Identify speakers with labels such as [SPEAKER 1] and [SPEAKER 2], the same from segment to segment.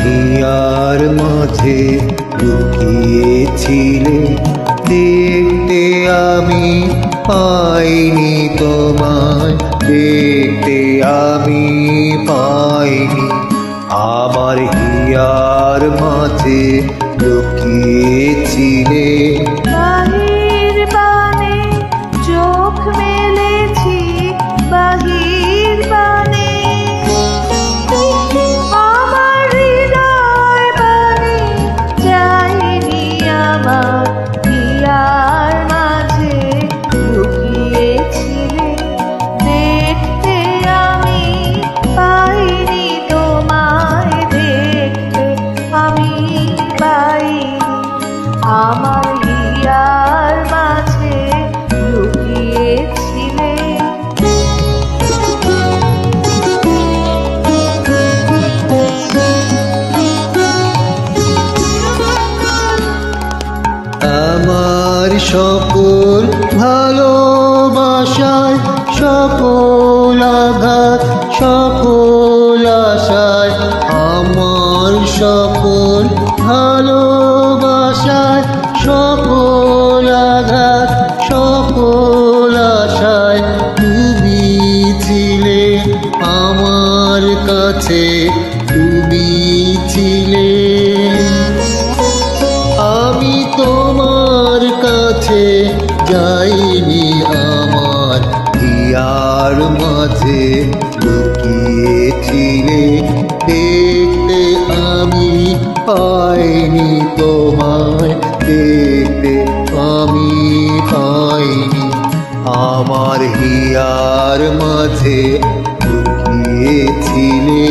[SPEAKER 1] Here মাঝে লুকিয়েছিলে, দেখতে আমি পাইনি তোমায়, দেখতে আমি পাইনি। আমার হিয়ার মাঝে লুকিয়েছিলে।
[SPEAKER 2] বাহির বানে চোখ মেলেছি, বাহির বানে আমার হৃদয় বানে যায়নি। আমার হিয়ার মাঝে লুকিয়েছিলে, দেখতে আমি পাইনি তোমায়, দেখতে আমি পাইনি। আমার হিয়ার মাঝে লুকিয়েছিলে।
[SPEAKER 1] আমার সকল ভালোবাসায়, সকল আঘাত, সকল আশায়, আমার সকল ভালোবাসায়, সকল আঘাত, সকল আশায় তুমি ছিলে আমার কাছে, তুমি ছিলে। আমি তোমার কাছে যাইনি, আমার হিয়ার মাঝে লুকিয়েছিলে, দেখতে আমি পাইনি তোমায়, দেখতে আমি পাইনি। আমার হিয়ার মাঝে লুকিয়েছিলে।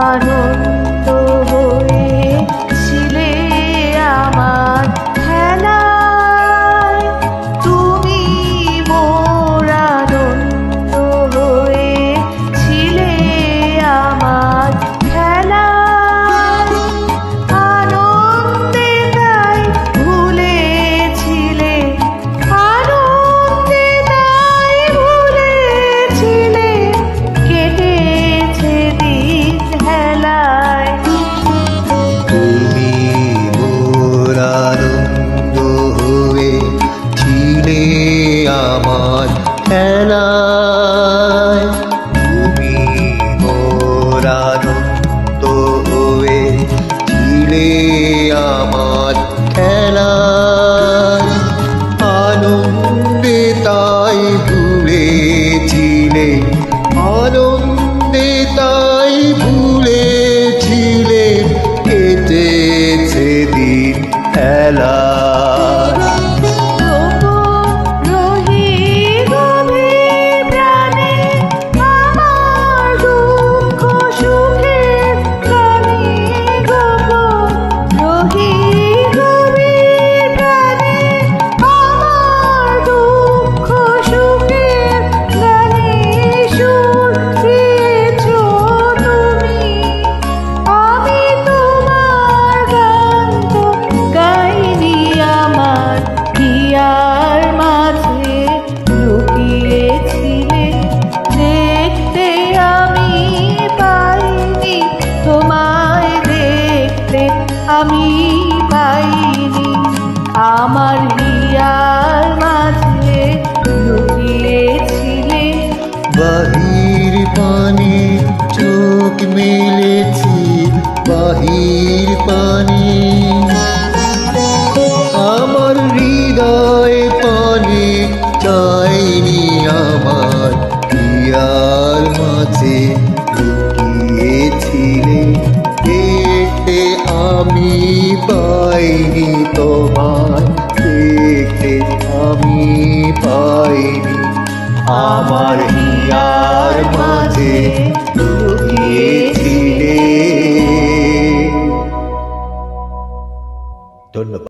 [SPEAKER 2] আনন্দ হয়েছিলে আমার খেলায়, তুমি মোর আনন্দ হয়েছিলে আমার খেলায়। আনন্দে তাই ভুলেছিলে, আনন্দে তাই ভুলেছিলে, কেটেছে দিন হেলায়।
[SPEAKER 1] তুমি মোর আনন্দ হয়েছিলে আমার খেলায়, তুমি মোর আনন্দ হয়েছিলে আমার খেলায়। আনন্দে তাই ভুলেছিলে, আনন্দে তাই ভুলেছিলে, কেটেছে দিন খেলায়।
[SPEAKER 2] রহি গভীর প্রাণে আমার দুঃখ সুখের গানে গোপন, রহি গভীর প্রাণে আমার দুঃখ সুখের গানে সুর দিয়েছ তুমি। আমি তোমার গান তো গাইনি, আমার হিয়ার মাঝে লুকিয়েছিলে, দেখতে আমি পাইনি তোমায়, দেখতে আমি পাইনি। আমার হিয়ার মাঝে লুকিয়েছিলে।
[SPEAKER 1] বাহির পানে চোখ মেলেছি, বাহির পানে আমার হৃদয় পানে চাইনি। আমার হিয়ার মাঝে লুকিয়েছিলে, দেখতে আমি পাইনি তোমায়, দেখতে আমি পাইনি। আমার হিয়ার মাঝে লুকিয়েছিলে। ধন্যবাদ।